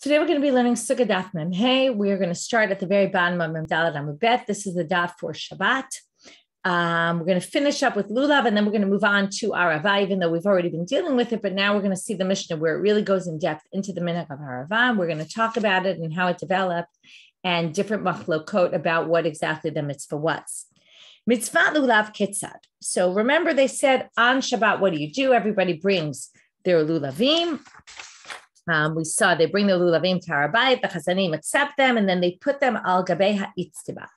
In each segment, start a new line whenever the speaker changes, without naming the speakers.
Today we're going to be learning Sukkah Daf Mem Hey. We're going to start at the very bottom of Mem Daled Amud Bet. This is the daf for Shabbat. We're going to finish up with Lulav, and then we're going to move on to Arava, even though we've already been dealing with it. But now we're going to see the Mishnah where it really goes in depth into the minhag of Arava. We're going to talk about it and how it developed and different machlokot about what exactly the mitzvah was. Mitzvah Lulav Kitzad. So remember they said on Shabbat, what do? Everybody brings their Lulavim. We saw they bring the lulavim to Harabait, the chazanim accept them, and then they put them al gabei ha'itztiba.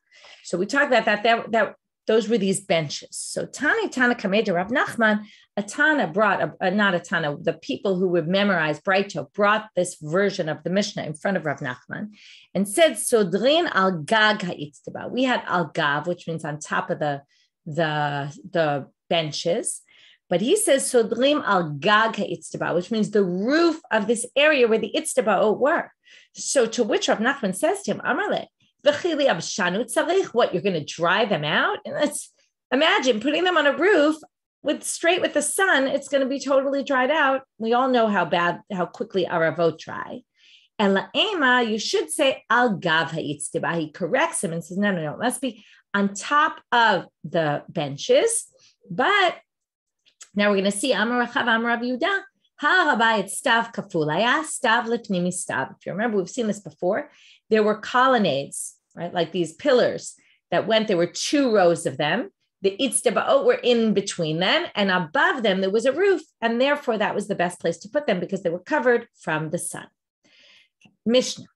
So we talked about that those were these benches. So Tana Kameja Rav Nachman, a Tana brought, not a Tana, the people who would memorize Breito brought this version of the Mishnah in front of Rav Nachman and said, Sodrin al gag ha'itztiba. We had al gav, which means on top of the benches. But he says, Sodrim al gag ha'Itztaba, which means the roof of this area where the Itztaba were. So to which Rav Nachman says to him, Amarle, v'chili abshanu tzarich, what, you're going to dry them out? And let's imagine putting them on a roof straight with the sun, it's going to be totally dried out. We all know how quickly aravot dry. And la'ema, you should say al gav ha'Itztaba. He corrects him and says, no, it must be on top of the benches. But now we're going to see Amar Rachav Amar Rav Yehuda. Ha'arabayit stav kafulaya stav lepnimi stav. If you remember, we've seen this before. There were colonnades, right, like these pillars that went. There were 2 rows of them. The itztaba'ot were in between them, and above them there was a roof, and therefore that was the best place to put them because they were covered from the sun. Mishnah.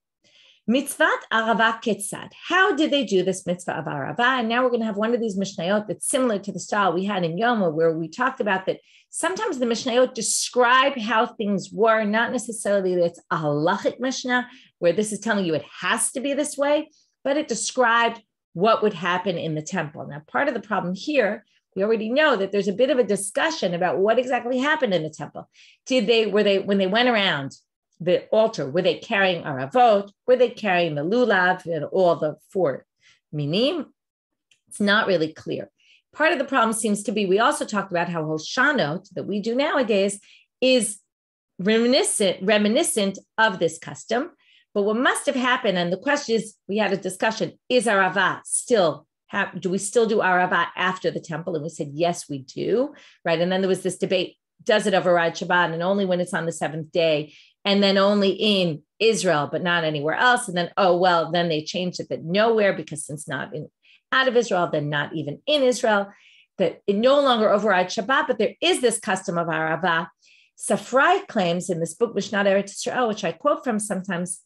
Mitzvat Arava Ketzad. How did they do this mitzvah of Arava? And now we're going to have one of these Mishnayot that's similar to the style we had in Yomi, where we talked about that sometimes the Mishnayot describe how things were, not necessarily that it's a halachic Mishnah, where this is telling you it has to be this way, but it described what would happen in the temple. Now, part of the problem here, we already know that there's a bit of a discussion about what exactly happened in the temple. When they went around the altar, were they carrying aravot? Were they carrying the lulav and all the 4 minim? It's not really clear. Part of the problem seems to be, we also talked about how Hoshanot that we do nowadays is reminiscent of this custom. But what must have happened, and the question is, we had a discussion, is Arava do we still do Arava after the temple? And we said, yes, we do, right? And then there was this debate, does it override Shabbat and only when it's on the 7th day? And then only in Israel, but not anywhere else. And then, then they changed it that nowhere, because since not out of Israel, then not even in Israel, that it no longer overrides Shabbat, but there is this custom of Arava. Safrai claims in this book, Mishnah Eretz Yisrael, which I quote from sometimes,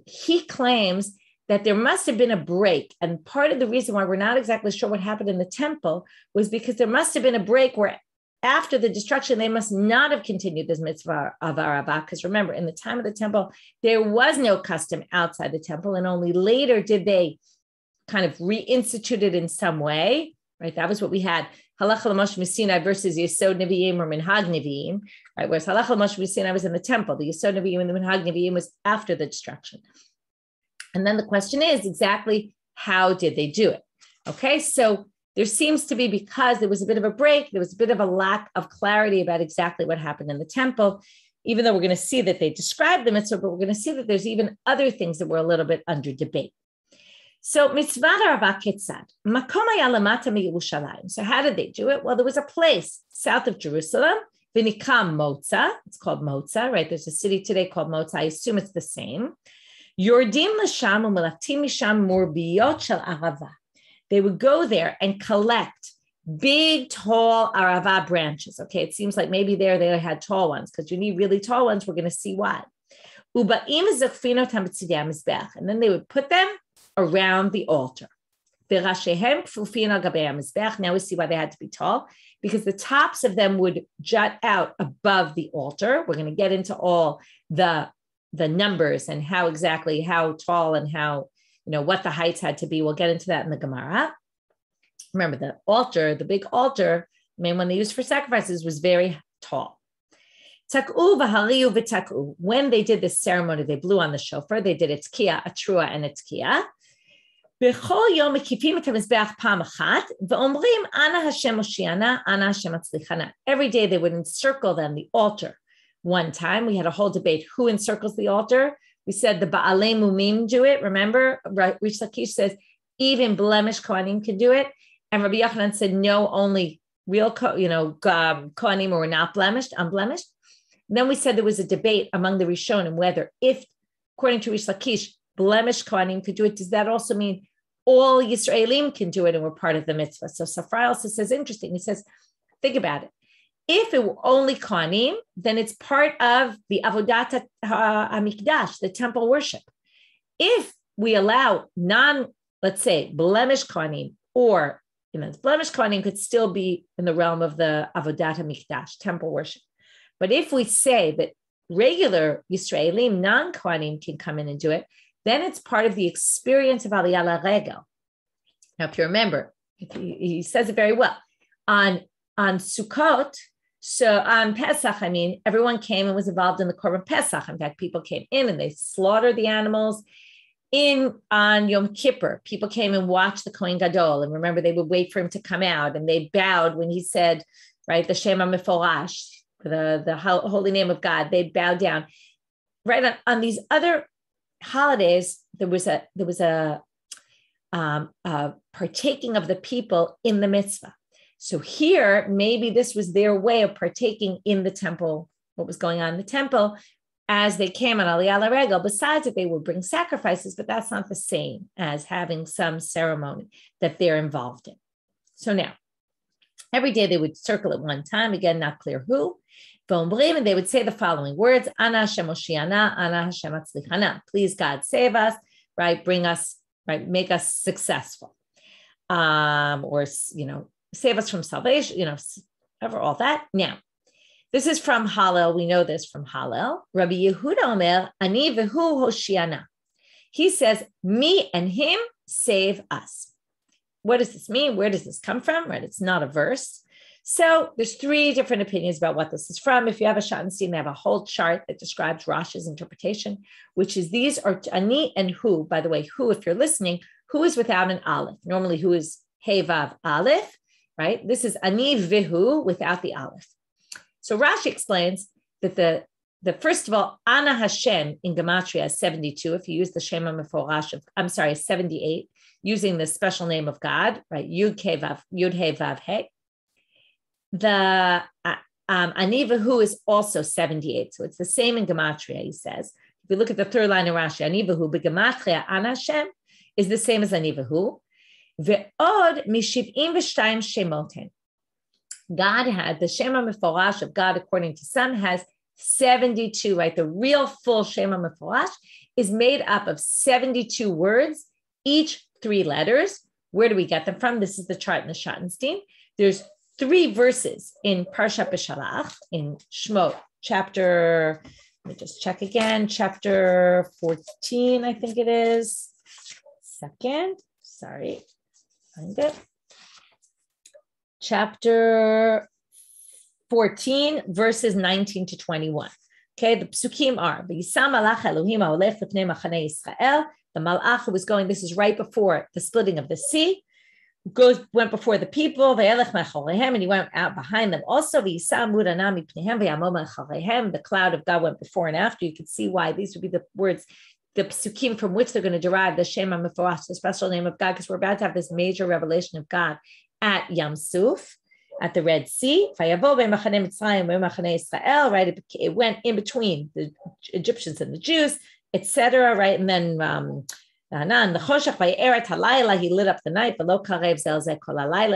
he claims that there must have been a break. And part of the reason why we're not exactly sure what happened in the temple was because there must have been a break where after the destruction, they must not have continued this mitzvah of Arava, because remember, in the time of the temple, there was no custom outside the temple, and only later did they kind of reinstitute it in some way, right? That was what we had, Halacha l'Moshe Sinai versus Yesod Nevi'im or Minhag Nevi'im, right? Whereas Halacha l'Moshe Sinai was in the temple, the Yesod Nevi'im and the Minhag Nevi'im was after the destruction. And then the question is exactly how did they do it? Okay, so there seems to be, because there was a bit of a break, there was a bit of a lack of clarity about exactly what happened in the temple, even though we're going to see that they described the mitzvah, but we're going to see that there's even other things that were a little bit under debate. So, mitzvah Arava Ketzad, makom haya lamata miYerushalayim. So how did they do it? Well, there was a place south of Jerusalem, v'nikam Motza. It's called Motza, right? There's a city today called Motza. I assume it's the same. Yordim l'sham u'melachtim misham murbiyot shel Arava. They would go there and collect big, tall Arava branches. Okay, it seems like maybe they had tall ones, because you need really tall ones. We're going to see why. And then they would put them around the altar. Now we see why they had to be tall, because the tops of them would jut out above the altar. We're going to get into all the numbers and how tall and how, what the heights had to be. We'll get into that in the Gemara. Remember, the altar, the big altar, the main one they used for sacrifices, was very tall. When they did this ceremony, they blew on the shofar. They did a tkiya, a trua, and a tkiya. Every day they would encircle them, the altar, one time. We had a whole debate who encircles the altar. We said the Ba'alei Mumim do it. Remember, Rish Lakish says even blemished Kohanim can do it. And Rabbi Yochanan said no, only real Kohanim were not blemished, unblemished. And then we said there was a debate among the Rishonim whether if, according to Rish Lakish, blemished Kohanim could do it, does that also mean all Yisraelim can do it and we're part of the mitzvah? So Safrai also says, interesting. He says, think about it. If it were only Kohanim, then it's part of the Avodat HaMikdash, the temple worship. If we allow let's say, blemished Kohanim, or blemished Kohanim could still be in the realm of the Avodat HaMikdash, temple worship. But if we say that regular Yisraelim, non-Kohanim can come in and do it, then it's part of the experience of Aliyah LaRegel. Now, if you remember, he says it very well. On Sukkot, so on Pesach, everyone came and was involved in the Korban Pesach. In fact, people came in and they slaughtered the animals. On Yom Kippur, people came and watched the Kohen Gadol. And remember, they would wait for him to come out. And they bowed when he said, right, the Shema Meforash, the holy name of God. They bowed down. Right on these other holidays, there was a partaking of the people in the mitzvah. So here, maybe this was their way of partaking in the temple, what was going on in the temple as they came on Aliyah LaRegel. Besides that, they would bring sacrifices, but that's not the same as having some ceremony that they're involved in. So now, every day they would circle at one time, again, not clear who, and they would say the following words, Ana Hashem Oshiana, Ana Hashem Atzlichana. Please, God, save us, right? Bring us, right? Make us successful. Save us from salvation, over all that. Now, this is from Hallel. We know this from Hallel. Rabbi Yehuda Omer, Ani v'hu Hoshiana. He says, me and him save us. What does this mean? Where does this come from? Right? It's not a verse. So there's three different opinions about what this is from. If you have a Shattenstein, they have a whole chart that describes Rashi's interpretation, which is these are Ani and Hu. By the way, Hu, if you're listening, Hu is without an aleph. Normally, Hu is Hey Vav Aleph, right? This is Ani v'hu without the aleph. So Rashi explains that the first of all, Ana Hashem in Gematria is 72. If you use the Shema Meforash of, 78, using the special name of God, right? Yud He Vav He. The Ani v'hu is also 78. So it's the same in Gematria, he says. If you look at the third line of Rashi, Ani v'hu, b'Gematria Ana Hashem is the same as Ani v'hu. Ve'od mishiv'im v'shtayim shemoten. God had the Shema Meforash of God, according to some, has 72, right? The real full Shema Meforash is made up of 72 words, each 3 letters. Where do we get them from? This is the chart in the Shattenstein. There's 3 verses in Parshat B'Shalach, in Shmot, chapter, let me just check again, chapter 14, I think it is. Find it. Chapter 14, verses 19 to 21. Okay, the psukim are, V'yisam malach Elohim ha'olech l'pnei machanei Yisrael. The malach who was going, this is right before the splitting of the sea, went before the people, V'yelech me'chorehem, and he went out behind them. Also, V'yisam murana mipneihem v'yamod me'chorehem. The cloud of God went before and after. You can see why these would be the words, the psukim from which they're going to derive the Shema Meforash, the special name of God, because we're about to have this major revelation of God at Yam Suf, at the Red Sea. Right? It went in between the Egyptians and the Jews, etc. Right? And then he lit up the night.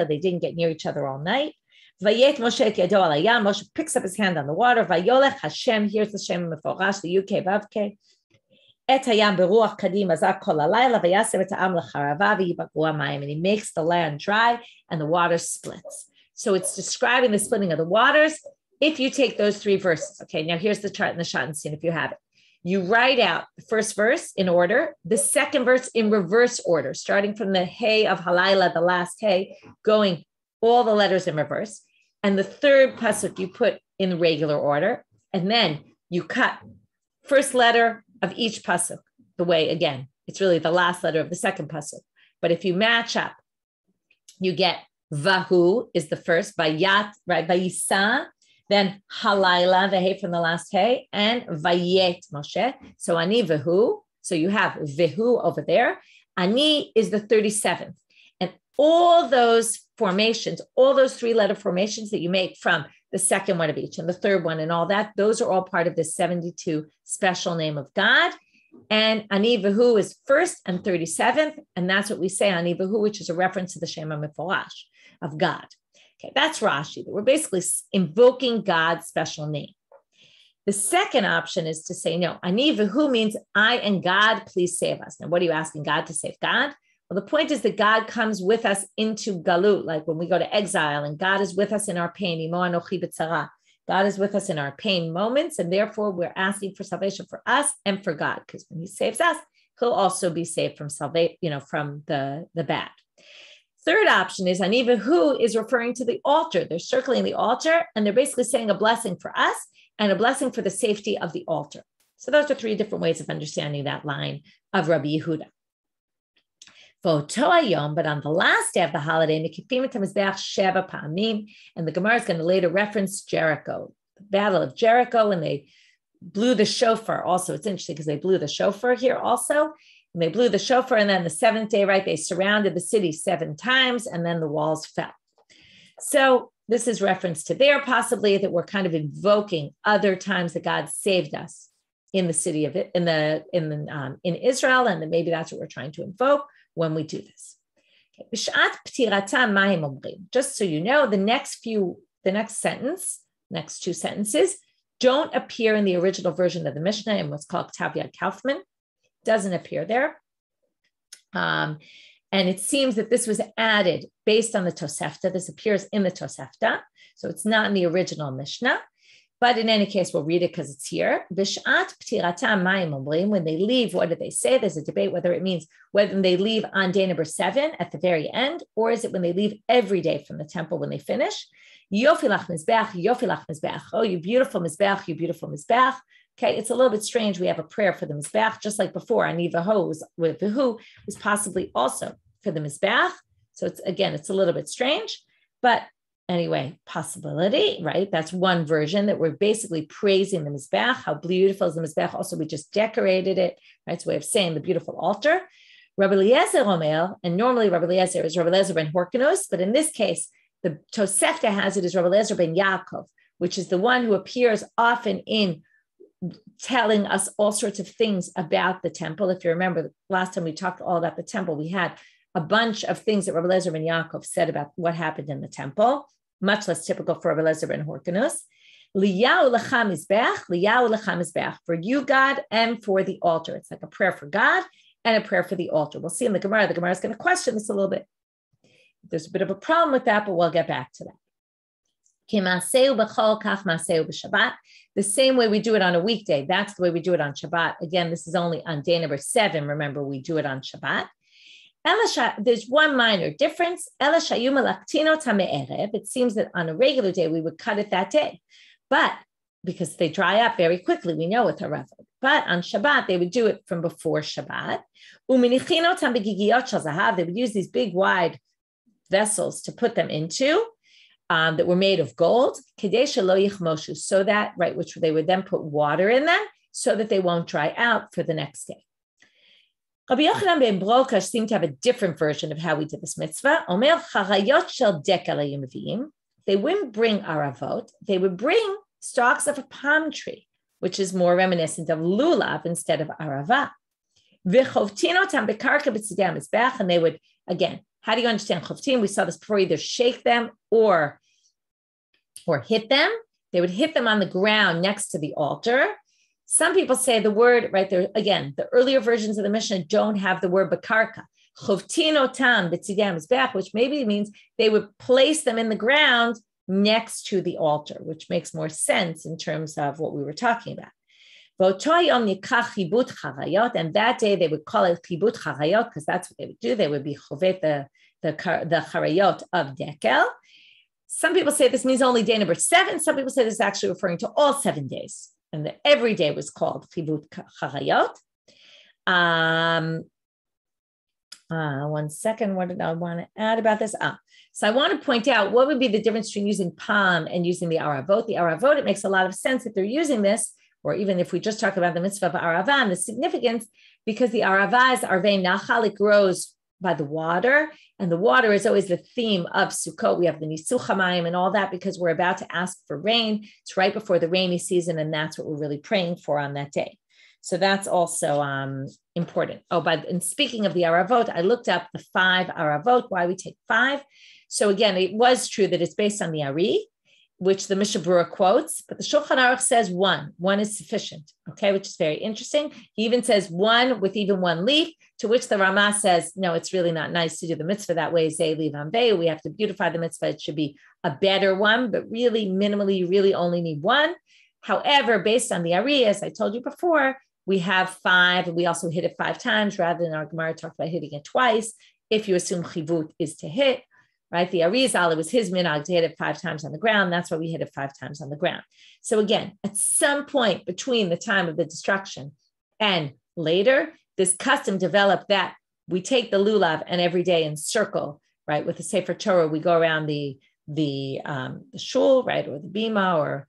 They didn't get near each other all night. Moshe picks up his hand on the water. Hashem, here's the Shem Meforash, the UK Vavke. And he makes the land dry and the water splits. So it's describing the splitting of the waters. If you take those 3 verses, okay, now here's the chart in the Shattenstein, if you have it. You write out the first verse in order, the second verse in reverse order, starting from the Hey of Halayla, the last Hey, going all the letters in reverse. And the third pasuk you put in the regular order. And then you cut first letter of each pasuk, the way, again, it's really the last letter of the second pasuk. But if you match up, you get Vahu is the first, Vayat, right? Vayisa, Then halayla, the hay from the last hay, and vayet Moshe. So ani vehu. So you have vehu over there. Ani is the 37th. And all those formations, all those 3-letter formations that you make from the second one of each and the third one and all that, those are all part of the 72 special name of God. And ani vehu is first and 37th. And that's what we say, ani vehu, which is a reference to the Shema Meforash of God. Okay, that's Rashi. We're basically invoking God's special name. The second option is to say, no, ani vehu means I and God, please save us. Now, what are you asking God to save? God? Well, the point is that God comes with us into galut, like when we go to exile, and God is with us in our pain. God is with us in our pain moments, and therefore we're asking for salvation for us and for God, because when he saves us, he'll also be saved from salvation, from the bad. Third option is ani vehu is referring to the altar. They're circling the altar, and they're basically saying a blessing for us and a blessing for the safety of the altar. So those are 3 different ways of understanding that line of Rabbi Yehuda. But on the last day of the holiday, and the Gemara is going to later reference Jericho, the Battle of Jericho, and they blew the shofar. Also, it's interesting because they blew the shofar here also. And they blew the shofar, and then the 7th day, right, they surrounded the city 7 times, and then the walls fell. So this is reference to there, possibly that we're kind of invoking other times that God saved us in the city of it, in Israel, and then maybe that's what we're trying to invoke when we do this. Okay. Just so you know, the next 2 sentences don't appear in the original version of the Mishnah in what's called Ktav Yad Kaufman. Doesn't appear there. And it seems that this was added based on the Tosefta. This appears in the Tosefta. So it's not in the original Mishnah. But in any case, we'll read it because it's here. When they leave, what do they say? There's a debate whether it means whether they leave on day number 7 at the very end, or is it when they leave every day from the temple when they finish? Yofi lach mizbeach, yofi lach mizbeach. Oh, you beautiful mizbeach, you beautiful mizbeach. Okay, it's a little bit strange. We have a prayer for the mizbeach, just like before. Ani vehu was possibly also for the mizbeach. So it's a little bit strange, but anyway, possibility, right? That's one version that we're basically praising the mizbeach. How beautiful is the mizbeach? Also, we just decorated it, right? It's a way of saying the beautiful altar. Rabbi Eliezer Omer, and normally Rabbi Eliezer is Rabbi Eliezer ben Horkanus, but in this case, the Tosefta has it as Rabbi Eliezer ben Yaakov, which is the one who appears often in telling us all sorts of things about the temple. If you remember, last time we talked all about the temple, we had a bunch of things that Rabbi Eliezer ben Yaakov said about what happened in the temple, much less typical for Rabbi Eliezer ben Horkanus. Liyau lecha mizbeach, for you, God, and for the altar. It's like a prayer for God and a prayer for the altar. We'll see in the Gemara. The Gemara is going to question this a little bit. There's a bit of a problem with that, but we'll get back to that. The same way we do it on a weekday, that's the way we do it on Shabbat. Again, this is only on day number 7. Remember, we do it on Shabbat. There's one minor difference. It seems that on a regular day, we would cut it that day. But because they dry up very quickly, we know with Harav. But on Shabbat, they would do it from before Shabbat. They would use these big, wide vessels to put them into that were made of gold, so that, right, which they would then put water in them so that they won't dry out for the next day. Rabbi Yochanan ben Brokash seemed to have a different version of how we did this mitzvah. They wouldn't bring aravot, they would bring stalks of a palm tree, which is more reminiscent of lulav instead of arava. And they would, again, how do you understand chovtin? We saw this before, either shake them or hit them. They would hit them on the ground next to the altar. Some people say the word right there, again, the earlier versions of the Mishnah don't have the word bakarka. Chovtin otam b'tzidei hamizbeach, which maybe means they would place them in the ground next to the altar, which makes more sense in terms of what we were talking about. And that day they would call it chibut charayot because that's what they would do. They would be chovet the charayot of dekel. Some people say this means only day number 7. Some people say this is actually referring to all 7 days, and that every day was called chibut charayot. One second. What did I want to add about this? So I want to point out what would be the difference between using palm and using the aravot. The aravot, it makes a lot of sense if they're using this, or even if we just talk about the mitzvah of arava and the significance, because the arava is arvei nachal, it grows by the water, and the water is always the theme of Sukkot. We have the nisuch hamayim and all that because we're about to ask for rain. It's right before the rainy season, and that's what we're really praying for on that day. So that's also important. And speaking of the aravot, I looked up the 5 aravot, why we take 5. So again, it was true that it's based on the Ari, which the Mishnah Berurah quotes, but the Shulchan Aruch says 1. 1 is sufficient, okay, which is very interesting. He even says 1 with even 1 leaf, to which the Ramah says, no, it's really not nice to do the mitzvah that way. Zeh liv amvei. We have to beautify the mitzvah. It should be a better one, but really minimally, you really only need 1. However, based on the Ari, as I told you before, we have 5, and we also hit it 5 times rather than our Gemara talked about hitting it twice. If you assume chivut is to hit, right? The Arizal, it was his minhag to hit it 5 times on the ground. That's why we hit it 5 times on the ground. So again, at some point between the time of the destruction and later, this custom developed that we take the lulav and every day encircle, right? With the Sefer Torah, we go around the shul, right? Or the bima or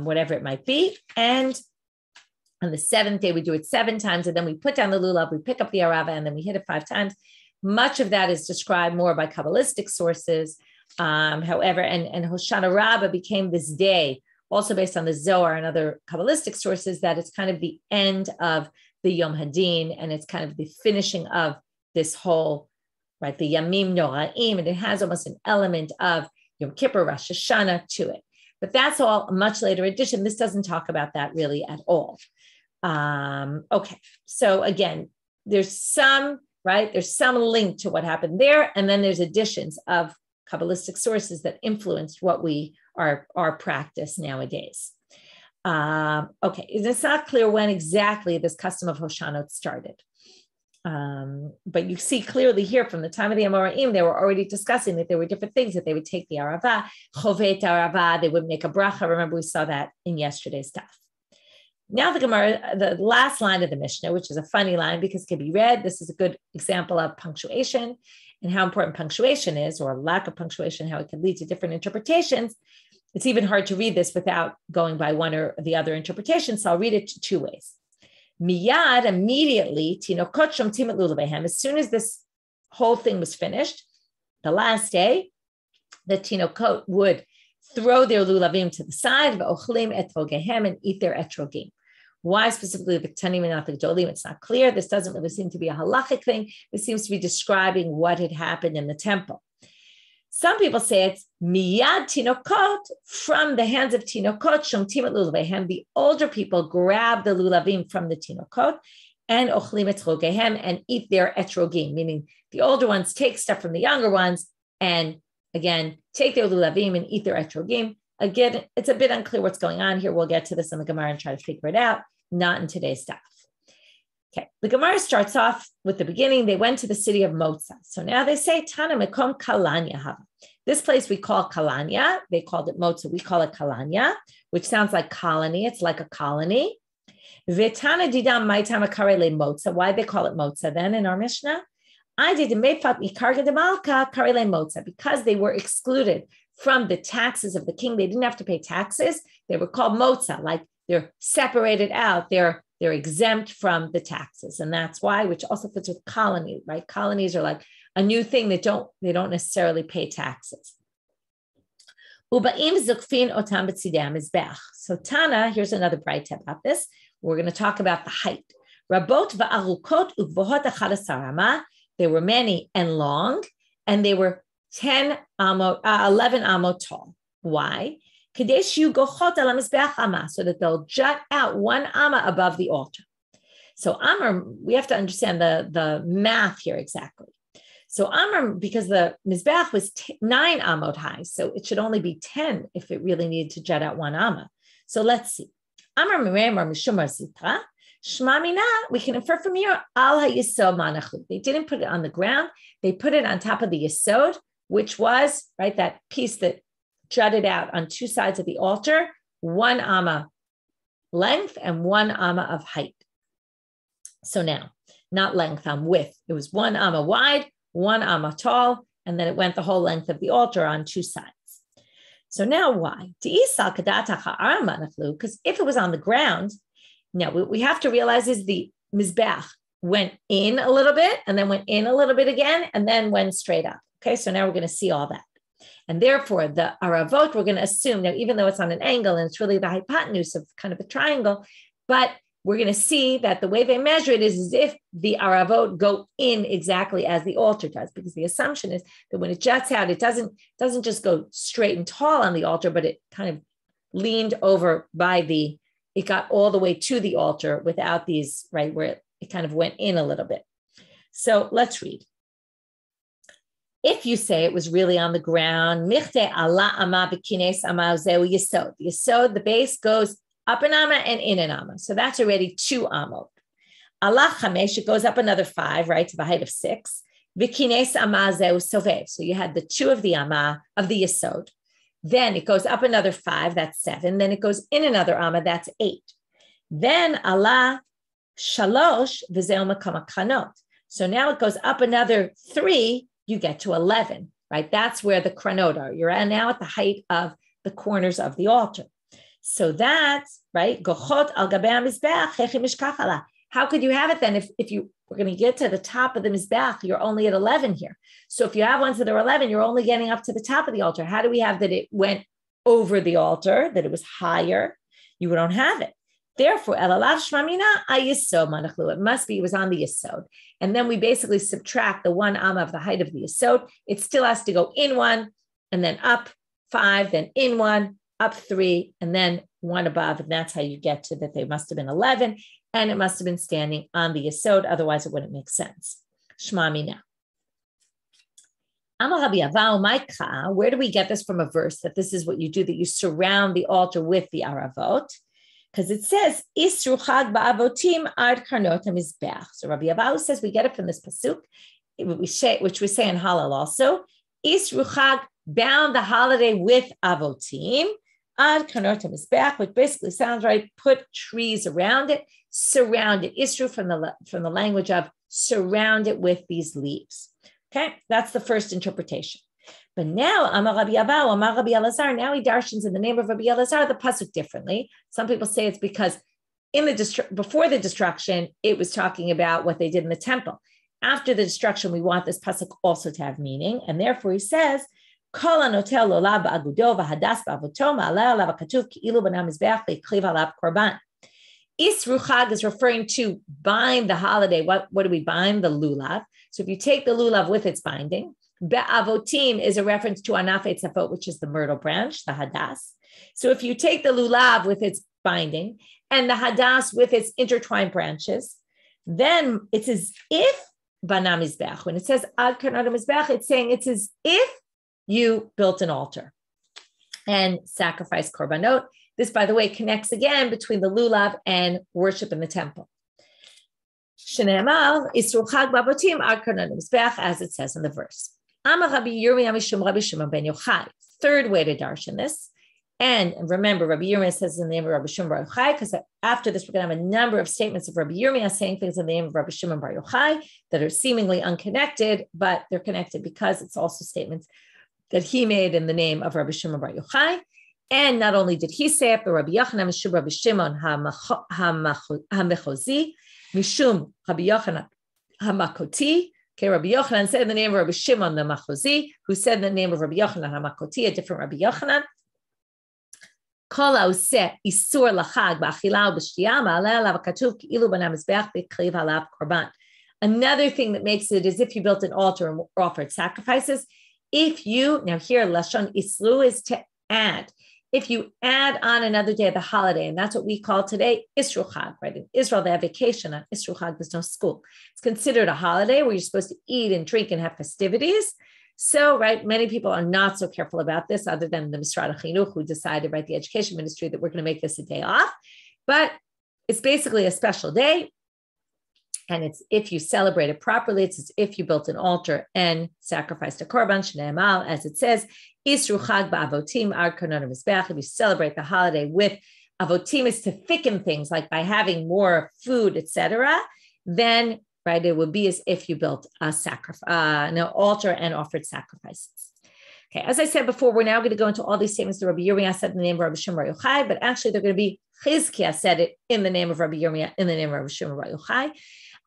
whatever it might be. And on the 7th day, we do it 7 times, and then we put down the lulav, we pick up the arava, and then we hit it 5 times. Much of that is described more by Kabbalistic sources. However, and Hoshana Rabbah became this day, also based on the Zohar and other Kabbalistic sources, that it's kind of the end of the Yom Hadin, and it's kind of the finishing of this whole, right, the Yamim Noraim, and it has almost an element of Yom Kippur, Rosh Hashanah to it. But that's all a much later addition. This doesn't talk about that really at all. Okay, so again, there's some link to what happened there, and then there's additions of Kabbalistic sources that influenced what we are practice nowadays. Okay, it's not clear when exactly this custom of Hoshanot started. But you see clearly here from the time of the Amoraim, they were already discussing that there were different things, that they would take the Arava, Chovet Arava, they would make a bracha. Remember, we saw that in yesterday's stuff. Now the Gemara, the last line of the Mishnah, which is a funny line because it can be read. This is a good example of punctuation and how important punctuation is, or lack of punctuation, how it can lead to different interpretations. It's even hard to read this without going by one or the other interpretation. So I'll read it 2 ways. Miyad, immediately, tinokot shomtim et lulavehem. As soon as this whole thing was finished, the last day, the tinokot would throw their lulavim to the side, v'ochlim etrogehem, and eat their etrogim. Why specifically the Ktanim and not the Gedolim? It's not clear. This doesn't really seem to be a halachic thing. This seems to be describing what had happened in the temple. Some people say it's miyad tinokot, from the hands of tinokot, shomtim et lulavehem. The older people grab the lulavim from the tinokot and ochlim etrogehem, and eat their etrogim, meaning the older ones take stuff from the younger ones and again take their lulavim and eat their etrogim. Again, it's a bit unclear what's going on here. We'll get to this in the Gemara and try to figure it out. Not in today's stuff. Okay, the Gemara starts off with the beginning. They went to the city of Motza. So now they say, Tana mekom Kalanya hava. This place we call Kalanya. They called it Motza. We call it Kalanya, which sounds like colony. It's like a colony. V'tana didam maitam akare le Motza. Why they call it Motza then in our Mishnah? I did mikarga de malka kare le Motza, because they were excluded from the taxes of the king. They didn't have to pay taxes. They were called Motza, like they're separated out. They're exempt from the taxes. And that's why, which also fits with colony, right? Colonies are like a new thing that they don't necessarily pay taxes. Uba'im zukfin otam b'tzidei mizbeach. So Tana, here's another braita about this. We're going to talk about the height. Rabot va'arukot ugvohot achad asar ama. They were many and long, and they were 11 amot tall. Why? So that they'll jut out 1 amma above the altar. So Amr, we have to understand the math here exactly. So Amr, because the Mizbeach was 9 amot high, so it should only be 10 if it really needed to jut out 1 amma. So let's see. Amr Miremar Mishumar Sitra, Shmamina, we can infer from here, Al HaYisod Manachlu. They didn't put it on the ground, they put it on top of the Yisod, which was, right, that piece that jutted out on 2 sides of the altar, 1 amma length and 1 amma of height. So now, not length, width. It was 1 amma wide, 1 amma tall, and then it went the whole length of the altar on 2 sides. So now why? Because if it was on the ground, now what we have to realize is the mizbeach went in a little bit and then went in a little bit again and then went straight up. Okay, so now we're going to see all that. And therefore, the aravot, we're going to assume, now even though it's on an angle and it's really the hypotenuse of kind of a triangle, but we're going to see that the way they measure it is as if the aravot go in exactly as the altar does, because the assumption is that when it juts out, it doesn't just go straight and tall on the altar, but it kind of leaned over it got all the way to the altar without these, right, where it kind of went in a little bit. So let's read. If you say it was really on the ground, the base goes up an amma and in an amma. So that's already 2 amot. Allah chamesh, it goes up another 5, right, to the height of 6. V'kines amma zeu sovev. So you had the 2 of the amma, of the yesod. Then it goes up another 5, that's 7. Then it goes in another amma, that's 8. Then Allah shalosh v'zeu makam kanot. So now it goes up another 3, you get to 11, right? That's where the kranot are. You're now at the height of the corners of the altar. So that's, right, gochot al gabei mizbeach hechi mishkach. How could you have it then if you were going to get to the top of the mizbeach, you're only at 11 here. So if you have ones that are 11, you're only getting up to the top of the altar. How do we have that it went over the altar, that it was higher? You don't have it. Therefore, it must be, it was on the yesod. And then we basically subtract the 1 amma of the height of the yesod. It still has to go in 1 and then up 5, then in 1, up 3, and then 1 above. And that's how you get to that they must have been 11, and it must have been standing on the yesod. Otherwise, it wouldn't make sense. Shema mina. Where do we get this from a verse that this is what you do, that you surround the altar with the aravot? Because it says, Isru chag ba'avotim ad karnot hamizbeach. So Rabbi Abahu says we get it from this pasuk, which we say in Hallel also. Isru chag, bound the holiday with avotim ad karnot hamizbeach, which basically sounds right. Put trees around it, surround it. Isru from the language of surround it with these leaves. Okay, that's the first interpretation. But now, Amar Rabbi Abahu, Amar Rabbi Elazar, now he darshans in the name of Rabbi Elazar the pasuk differently. Some people say it's because before the destruction, it was talking about what they did in the temple. After the destruction, we want this pasuk also to have meaning, and therefore he says, Kol hanotel lolav ba'agudo v'hadas ba'avoto ma'aleh alav ha'katuv ki'ilu b'nam mizbeach v'yikriv alav korban. Isru chag is referring to bind the holiday. What do we bind? The lulav. So if you take the lulav with its binding, Be'avotim is a reference to anaf etzafot, which is the myrtle branch, the hadas. So if you take the lulav with its binding and the hadas with its intertwined branches, then it's as if bana mizbeach. When it says ad karnot mizbeach, it's saying it's as if you built an altar and sacrificed korbanot. This, by the way, connects again between the lulav and worship in the temple. Shneimar isru chag ba'avotim ad karnot mizbeach, as it says in the verse. Amar Rabbi Yomi Amishum Rabbi Shimon ben Yochai. Third way to darshan this. And remember, Rabbi Yomi says in the name of Rabbi Shimon bar Yochai, because after this, we're going to have a number of statements of Rabbi Yomi saying things in the name of Rabbi Shimon bar Yochai that are seemingly unconnected, but they're connected because it's also statements that he made in the name of Rabbi Shimon bar Yochai. And not only did he say it, but Rabbi Yochanan Mishum Rabbi Shimon HaMechozi, Mishum Rabbi Yochanan HaMakoti. Okay, Rabbi Yochanan said in the name of Rabbi Shimon the Machozi, who said in the name of Rabbi Yochanan HaMakoti, a different Rabbi Yochanan. Kol ha'oseh isur lachag ba'achila u'b'shtiya ma'aleh alav ha'katuv ki'ilu b'nam mizbeach v'yikriv alav korban. Another thing that makes it as if you built an altar and offered sacrifices. If you, now here, Lashon Islu is to add. If you add on another day of the holiday, and that's what we call today Isru Chag, right? In Israel, they have vacation. On Isru Chag, there's no school. It's considered a holiday where you're supposed to eat and drink and have festivities. So, right, many people are not so careful about this, other than the Misrad HaChinuch, who decided, right, the education ministry, that we're going to make this a day off. But it's basically a special day. And it's if you celebrate it properly, it's as if you built an altar and sacrificed a korban, shneimar, as it says, Isru chag ba'avotim ad karnot mizbeach. If you celebrate the holiday with avotim, is to thicken things, like by having more food, etc. then, right, it would be as if you built a an altar and offered sacrifices. Okay, as I said before, we're now going to go into all these statements that Rabbi Yirmiyah said in the name of Rabbi Shimon Bar Yochai, but actually they're going to be Chizkiah said it in the name of Rabbi Yirmiyah, in the name of Rabbi Shimon Bar Yochai.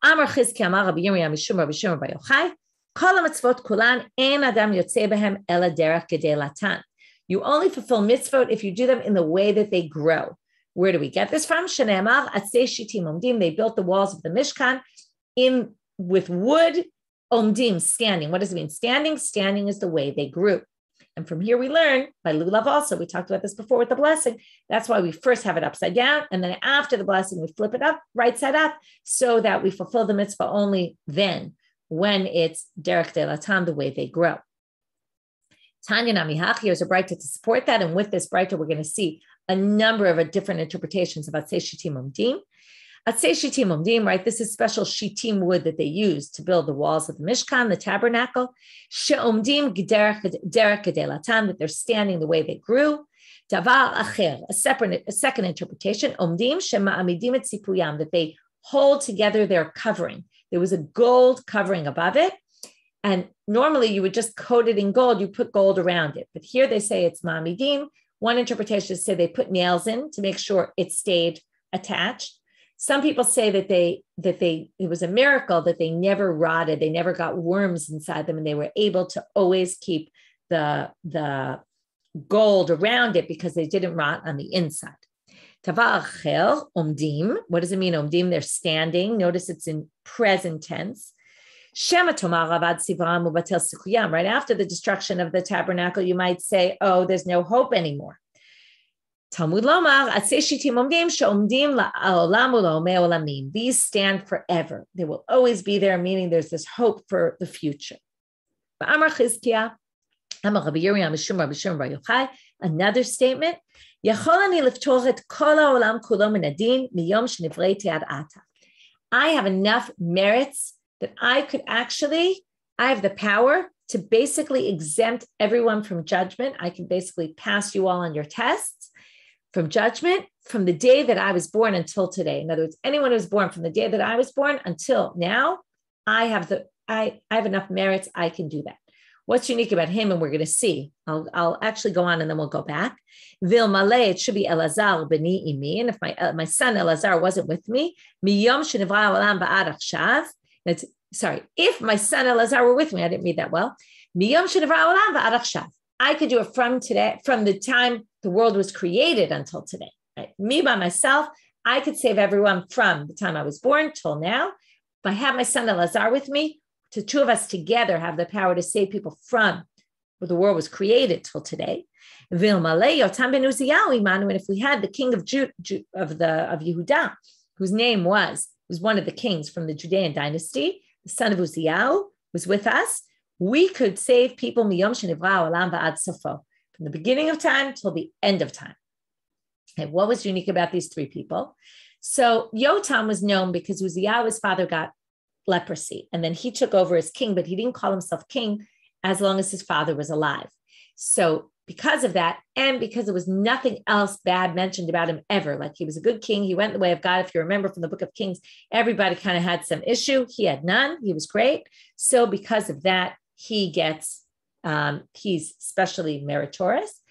Amar Chizkiah Amar Rabbi Yirmiyah Mishum Rabbi Shimon Bar Yochai. Kol hamitzvot kulan ein adam yotzei behem ela derech gedei latan. You only fulfill mitzvot if you do them in the way that they grow. Where do we get this from? Shene'emar atzei shitim omdim. They built the walls of the Mishkan with wood, omdim, standing. What does it mean? Standing? Standing is the way they grew. And from here we learn, by lulav also, we talked about this before with the blessing, that's why we first have it upside down, and then after the blessing, we flip it up, right side up, so that we fulfill the mitzvah only then, when it's derech de latam, the way they grow. Tanya Namihach, here's a braita to support that, and with this braita, we're going to see a number of different interpretations of Atzei Shitim Omdim. Atzei Shitim Omdim, right? This is special shitim wood that they use to build the walls of the Mishkan, the tabernacle. She'omdim derech gedei latan, that they're standing the way they grew. Davar acher, a second interpretation. Omdim shema'amidim et tzipuyam, that they hold together their covering. There was a gold covering above it, and normally you would just coat it in gold. You put gold around it, but here they say it's ma'amidim. One interpretation is say they put nails in to make sure it stayed attached. Some people say that it was a miracle that they never rotted, they never got worms inside them, and they were able to always keep the gold around it because they didn't rot on the inside. Tavar acher, omdim. What does it mean, omdim? They're standing. Notice it's in present tense. Shema tomar avad sivram ubatel sikuyam. Right after the destruction of the tabernacle, you might say, oh, there's no hope anymore. Talmud Lomar, Atzei Shitim Omdim she'omdim la'olam u'la'omei olamim. These stand forever. They will always be there, meaning there's this hope for the future. Ba'amar Chizkiah, Amar Rabbi Yirmiyah Mishum Rabbi Shimon Bar Yochai, another statement, Yachol ani liftoch et kol ha'olam kulo min adin miyom shenivrei ad ata. I have enough merits that I have the power to basically exempt everyone from judgment. I can basically pass you all on your tests from judgment from the day that I was born until today. In other words, anyone who was born from the day that I was born until now, I have enough merits. I can do that. What's unique about him? And we're going to see. I'll actually go on and then we'll go back. Vil maleh, it should be Elazar b'ni imi. And if my son Elazar wasn't with me, miyom shenivra olam ba'ad achshav. If my son Elazar were with me, I didn't read that well. Miyom shenivra olam ba'ad achshav. I could do it from today, from the time the world was created until today. Right? Me by myself, I could save everyone from the time I was born till now. If I have my son Elazar with me, the two of us together have the power to save people from where the world was created till today. And if we had the king of Yehuda, whose name was one of the kings from the Judean dynasty, the son of Uziyahu, was with us, we could save people miyom shenivra olam va'ad sofo, from the beginning of time till the end of time. Okay, what was unique about these three people? So Yotam was known because Uziyahu's father got leprosy, and then he took over as king, but he didn't call himself king as long as his father was alive. So because of that, and because there was nothing else bad mentioned about him ever, like he was a good king, he went the way of God. If you remember from the book of Kings, everybody kind of had some issue. He had none. He was great. So because of that, he's especially meritorious.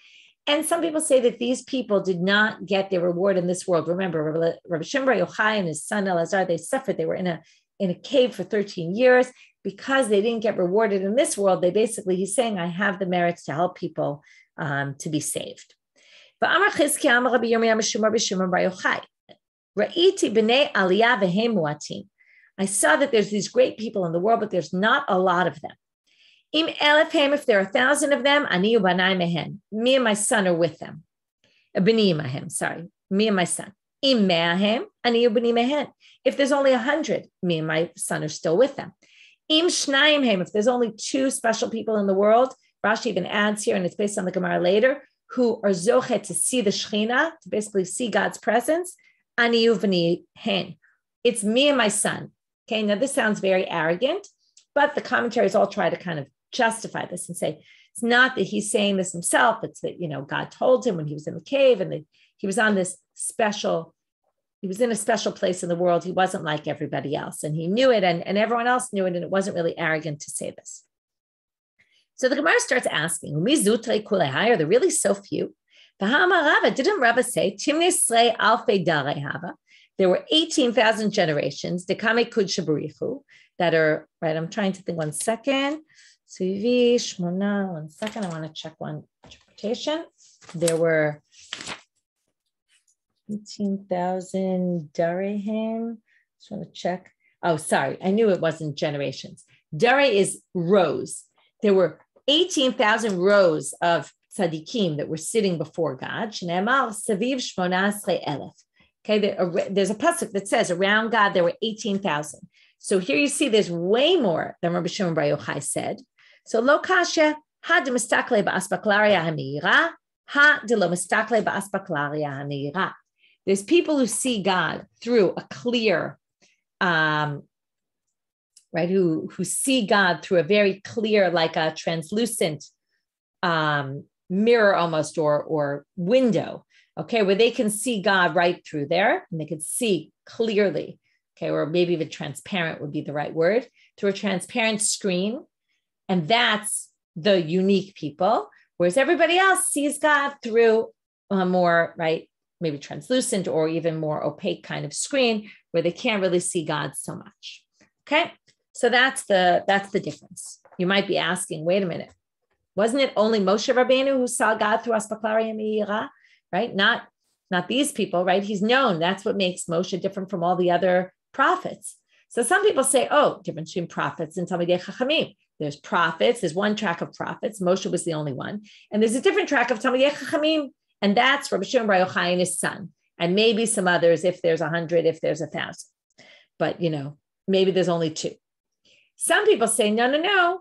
And some people say that these people did not get their reward in this world. Remember, Rabbi Shimon Bar Yochai and his son Elazar, they suffered. They were in a cave for 13 years because they didn't get rewarded in this world. He's saying, I have the merits to help people to be saved. I saw that there's these great people in the world, but there's not a lot of them. If there are 1,000 of them, me and my son are with them. Me and my son. If there's only 100, me and my son are still with them. If there's only 2 special people in the world, Rashi even adds here, and it's based on the Gemara later, who are zochet to see the Shechina, to basically see God's presence, it's me and my son. Okay, now this sounds very arrogant, but the commentaries all try to kind of justify this and say, it's not that he's saying this himself, it's that, God told him when he was in the cave and that he was on this special, He was in a special place in the world. He wasn't like everybody else. And he knew it, and everyone else knew it, and it wasn't really arrogant to say this. So the Gemara starts asking, are there really so few? Didn't Rabba say, there were 18,000 generations that are, right, I'm trying to think 1 second. 1 second, I want to check one interpretation. There were 18,000 darehim. Just want to check. Oh, sorry. I knew it wasn't generations. Dareh is rows. There were 18,000 rows of tzaddikim that were sitting before God. Okay, there's a pasuk that says around God there were 18,000. So here you see there's way more than Rabbi Shimon Bar Yochai said. So lo kasha ha de mistakle ba'asbaklaria ha'meira ha de lo mistakle ba'asbaklaria ha'meira. There's people who see God through a clear, right? Who see God through a very clear, like a translucent mirror almost, or window. Okay, where they can see God right through there, and they can see clearly. Okay, or maybe even transparent would be the right word, through a transparent screen. And that's the unique people, whereas everybody else sees God through a more, right, maybe translucent or even more opaque kind of screen where they can't really see God so much. Okay, so that's the difference. You might be asking, wait a minute, wasn't it only Moshe Rabbeinu who saw God through Aspaklari and Meira, right? Not these people, right? He's known. That's what makes Moshe different from all the other prophets. So some people say, oh, difference between prophets and Talmidei Chachamim. There's prophets. There's one track of prophets. Moshe was the only one. And there's a different track of Talmidei Chachamim. And that's Rabbi Shimon Bar Yochai and his son. And maybe some others, if there's 100, if there's 1,000. But, maybe there's only 2. Some people say, no.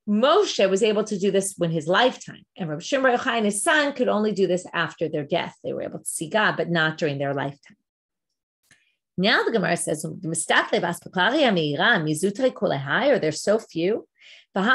Moshe was able to do this in his lifetime. And Rabbi Shimon Bar Yochai and his son could only do this after their death. They were able to see God, but not during their lifetime. Now the Gemara says, are there so few? There's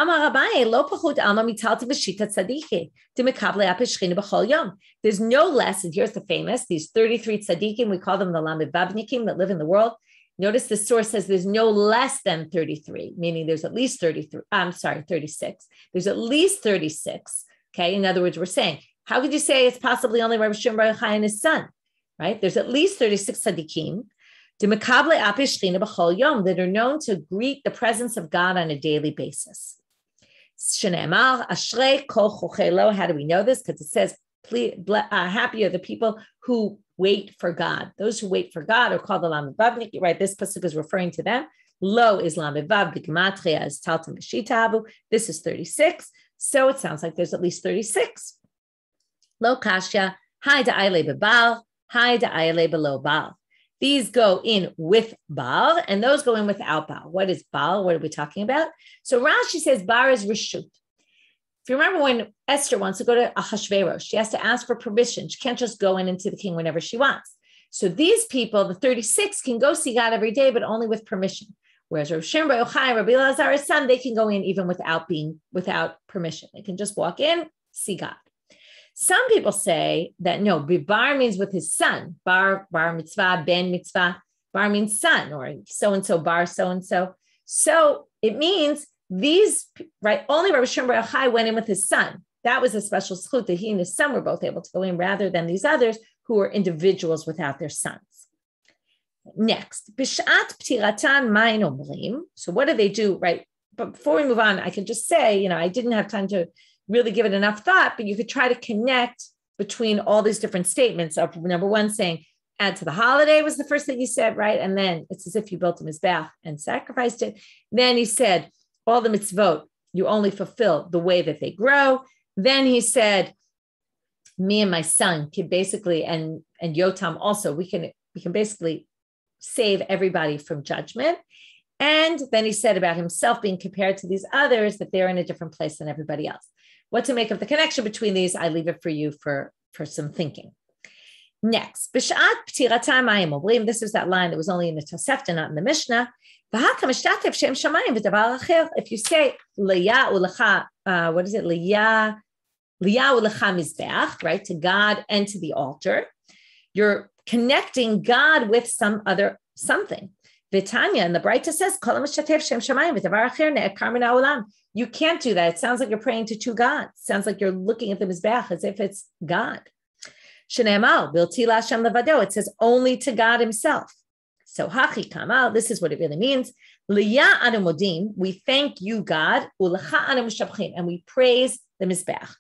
no less, and here's the famous, these 33 tzaddikim, we call them the lamivavnikim that live in the world. Notice the source says there's no less than 33, meaning there's at least 36. There's at least 36. Okay, in other words, we're saying, how could you say it's possibly only Rabbi Shimon Bar Yochai and his son, right? There's at least 36 tzaddikim that are known to greet the presence of God on a daily basis. How do we know this? Because it says, happy are the people who wait for God. Those who wait for God are called the Lamivavnik. Right, this pasuk is referring to them. Lo is Lamivav, the Gematria is Taltam B'Shitabu. This is 36. So it sounds like there's at least 36. Lo Kashya, Hai Da'ayle B'Baal, Hai Da'ayle B'Lo Baal. These go in with Baal, and those go in without Baal. What is Baal? What are we talking about? So Rashi says Bar is Rishut. If you remember when Esther wants to go to Ahasuerus, she has to ask for permission. She can't just go into the king whenever she wants. So these people, the 36, can go see God every day, but only with permission. Whereas Rav Shimon Bar Yochai, Rabbi Elazar's son, they can go in even without permission. They can just walk in, see God. Some people say that no, bar means with his son. Bar mitzvah, ben mitzvah. Bar means son, or so-and-so, bar so-and-so. So it means these, right, only Rabbi Shimon Bar Yochai went in with his son. That was a special zchut that he and his son were both able to go in rather than these others who were individuals without their sons. Next, Bishat Ptiratan Mayin Omrim. So what do they do, right? But before we move on, I can just say, I didn't have time to really give it enough thought, but you could try to connect between all these different statements of number one saying, add to the holiday was the first thing he said, right? And then it's as if you built him his bath and sacrificed it. Then he said, all the mitzvot, you only fulfill the way that they grow. Then he said, me and my son can basically, and Yotam also, we can basically save everybody from judgment. And then he said about himself being compared to these others, that they're in a different place than everybody else. What to make of the connection between these, I leave it for you for some thinking. Next, Bishat Ptiratan Mayim Omrim. This was that line that was only in the Tosefta, not in the Mishnah. If you say Liya Ulecha, what is it? Liya Ulecha Mizbeach, right, to God and to the altar, you're connecting God with some other something. Vitanya, and the Braita says, you can't do that. It sounds like you're praying to two gods. It sounds like you're looking at the Mizbeach as if it's God. It says only to God himself. So hachi kamal, this is what it really means. We thank you, God, and we praise the Mizbeach.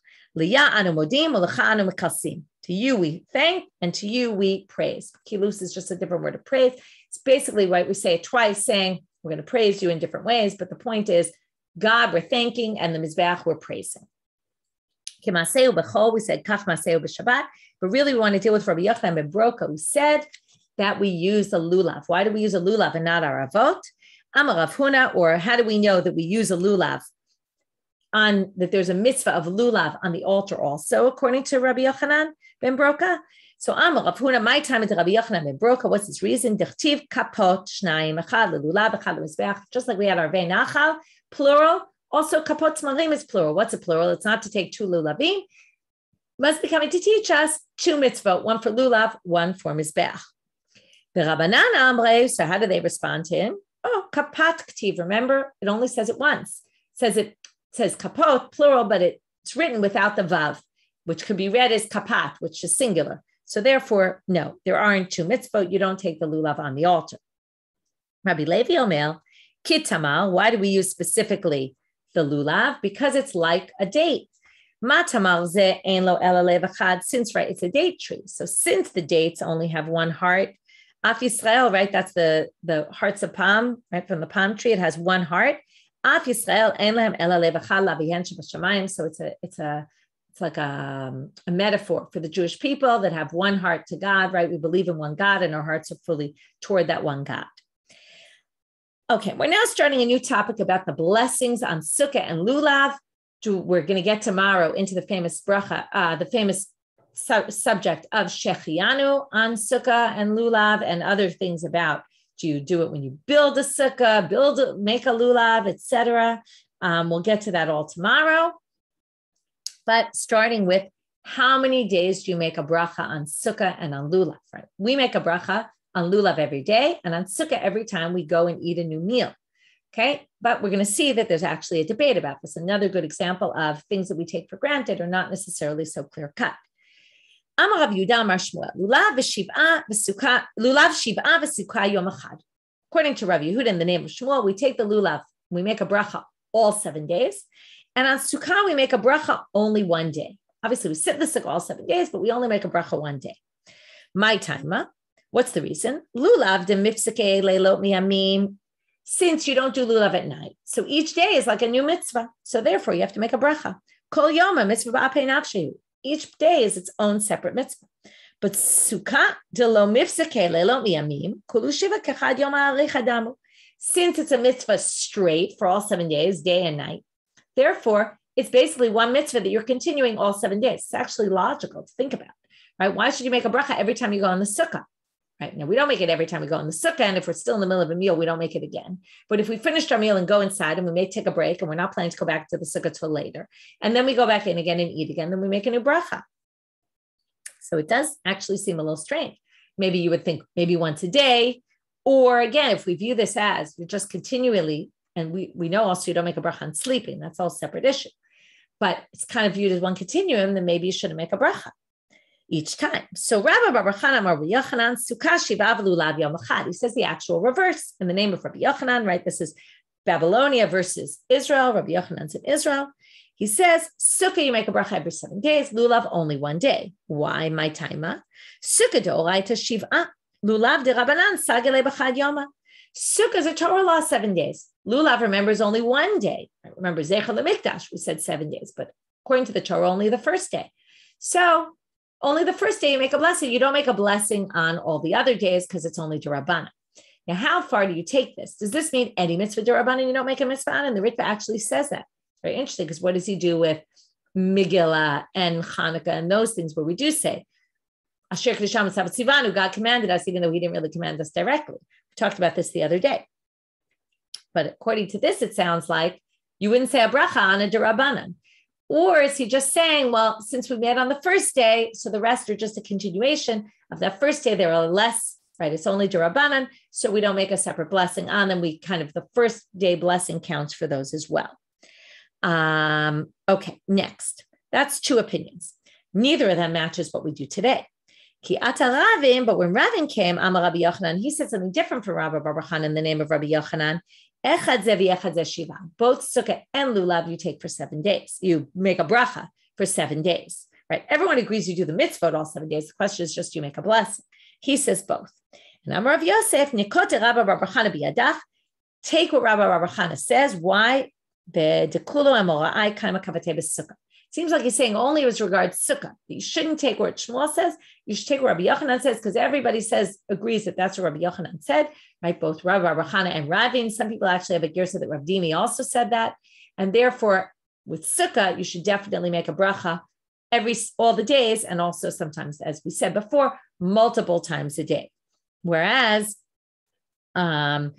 To you we thank, and to you we praise. Kilus is just a different word of praise. It's basically what we say it twice, saying we're going to praise you in different ways, but the point is, God we're thanking, and the Mizbeach we're praising. We said kach maseu b'Shabbat, but really we want to deal with Rabbi Yochanan ben Broka, who said that we use a lulav. Why do we use a lulav and not our avot? Amar Rav Huna, or how do we know that we use a lulav on that there's a mitzvah of lulav on the altar also, according to Rabbi Yochanan ben Broka? So Amar Rav Huna, my time is Rabbi Yochanan ben Broka. What's his reason? Dechtiv kapot shnayim echad lulav echad lemizbeach. Just like we had our vei nachal, plural. Also, kapot smarim is plural. What's a plural? It's not to take two lulavim. Must be coming to teach us two mitzvot, one for lulav, one for mizbeach. The Rabbanan amrei. So how do they respond to him? Oh, kapat ktiv. Remember, it only says it once. It says kapot, plural, but it's written without the vav, which could be read as kapat, which is singular. So therefore, no, there aren't two mitzvot. You don't take the lulav on the altar. Rabbi Levi Omer, kitamal. Why do we use specifically the lulav? Because it's like a date. Matamal ze ein lo ela lev echad. Since, right, it's a date tree. So since the dates only have one heart, Af Yisrael, right, that's the hearts of palm, right, from the palm tree, it has one heart. Af Yisrael ein lehem ela lev echad lavihen shebashamayim. So it's like a metaphor for the Jewish people that have one heart to God, right? We believe in one God, and our hearts are fully toward that one God. Okay, we're now starting a new topic about the blessings on Sukkah and Lulav. We're going to get tomorrow into the famous bracha, the famous subject of Shechianu on Sukkah and Lulav, and other things about, do you do it when you build a Sukkah, make a Lulav, etc. We'll get to that all tomorrow. But starting with, how many days do you make a bracha on Sukkah and on Lulav? Right? We make a bracha on Lulav every day, and on Sukkah every time we go and eat a new meal. Okay, but we're going to see that there's actually a debate about this. Another good example of things that we take for granted are not necessarily so clear cut. Amar Rav Yehuda Amar Shmuel, Lulav v'shiv'a yom echad. According to Rav Yehuda, in the name of Shmuel, we take the lulav, we make a bracha all 7 days, and on Sukkah we make a bracha only one day. Obviously, we sit in the Sukkah all 7 days, but we only make a bracha one day. My time, what's the reason? Lulav de mipsake leilot miyamim. Since you don't do lulav at night, so each day is like a new mitzvah. So therefore, you have to make a bracha. Kol yoma mitzvah ba'apei nafshehu. Each day is its own separate mitzvah. But Sukkah de lo mipsake leilot miyamim kulu shiva kechad yom ha'arich adamu. Since it's a mitzvah straight for all 7 days, day and night, therefore it's basically one mitzvah that you're continuing all 7 days. It's actually logical to think about, right? Why should you make a bracha every time you go on the Sukkah? Right now, we don't make it every time we go on the Sukkah, and if we're still in the middle of a meal, we don't make it again. But if we finished our meal and go inside, and we may take a break, and we're not planning to go back to the Sukkah till later, and then we go back in again and eat again, then we make a new bracha. So it does actually seem a little strange. Maybe you would think maybe once a day, or again, if we view this as you're just continually, and we know also you don't make a bracha on sleeping, that's all a separate issue. But it's kind of viewed as one continuum, then maybe you shouldn't make a bracha each time. So Rabbi Bar Yochanan Amar Yochanan Sukkah Shiva v'Lulav Yom Echad. He says the actual reverse in the name of Rabbi Yochanan, right? This is Babylonia versus Israel. Rabbi Yochanan's in Israel. He says Sukkah you make a bracha every 7 days, Lulav only one day. Why my taima? Sukkah deoraita Shiv'a, Lulav de Rabbanan sagale b'chad yoma. Sukkah is a Torah law 7 days. Lulav, remember, is only one day. Remember Zecher L'Mikdash, we said 7 days, but according to the Torah, only the first day. So only the first day you make a blessing. You don't make a blessing on all the other days because it's only D'Rabbanan. Now, how far do you take this? Does this mean any mitzvah D'Rabbanan you don't make a mitzvah on? And the Ritva actually says that. It's very interesting because what does he do with Megillah and Hanukkah and those things where we do say, Asher Kedisham V'Savat Tzivanu, God commanded us, even though he didn't really command us directly. We talked about this the other day. But according to this, it sounds like you wouldn't say a bracha on a D'Rabbanan. Or is he just saying, well, since we met on the first day, so the rest are just a continuation of that first day, there are less, right? It's only Rabbanit, so we don't make a separate blessing on them. We kind of, the first day blessing counts for those as well. Okay, next. That's two opinions. Neither of them matches what we do today. Ki ata Ravin, but when Ravin came, Amar Rabbi Yochanan, he said something different from Rabbi Bar Bar in the name of Rabbi Yochanan. Echad zevi echad ze shiva. Both sukkah and lulav you take for 7 days. You make a bracha for 7 days, right? Everyone agrees you do the mitzvot all 7 days. The question is just you make a blessing. He says both. And Amar Rav Yosef, Nikote Rabbi Bar Bar biyadach. Take what Rabbi Bar Bar says. Why? Bedekulo emora'ai kaima kavatei b'sukkah. Seems like he's saying only as regards sukkah. You shouldn't take what Shmuel says. You should take what Rabbi Yochanan says because everybody agrees that that's what Rabbi Yochanan said, right? Both Rabbi Chana and Ravin. Some people actually have a girsa that Rav Dimi also said that. And therefore, with sukkah, you should definitely make a bracha all the days, and also sometimes, as we said before, multiple times a day. Whereas, right,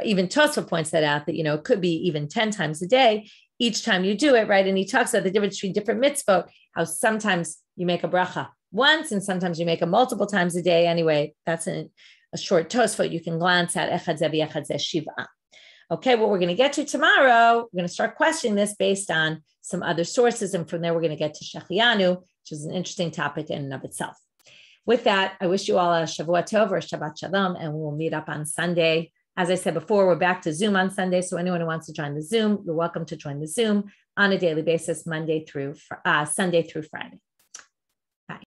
even Tosfot points that out that, it could be even 10 times a day each time you do it, right? And he talks about the difference between different mitzvot, how sometimes you make a bracha once and sometimes you make it multiple times a day. Anyway, that's a short Tosfot you can glance at. Echad zevi echad ze shiva. Okay, what we're going to get to tomorrow, we're going to start questioning this based on some other sources. And from there, we're going to get to Shechianu, which is an interesting topic in and of itself. With that, I wish you all a Shavua Tov or Shabbat Shalom, and we'll meet up on Sunday. As I said before, we're back to Zoom on Sunday. So anyone who wants to join the Zoom, you're welcome to join the Zoom on a daily basis, Sunday through Friday.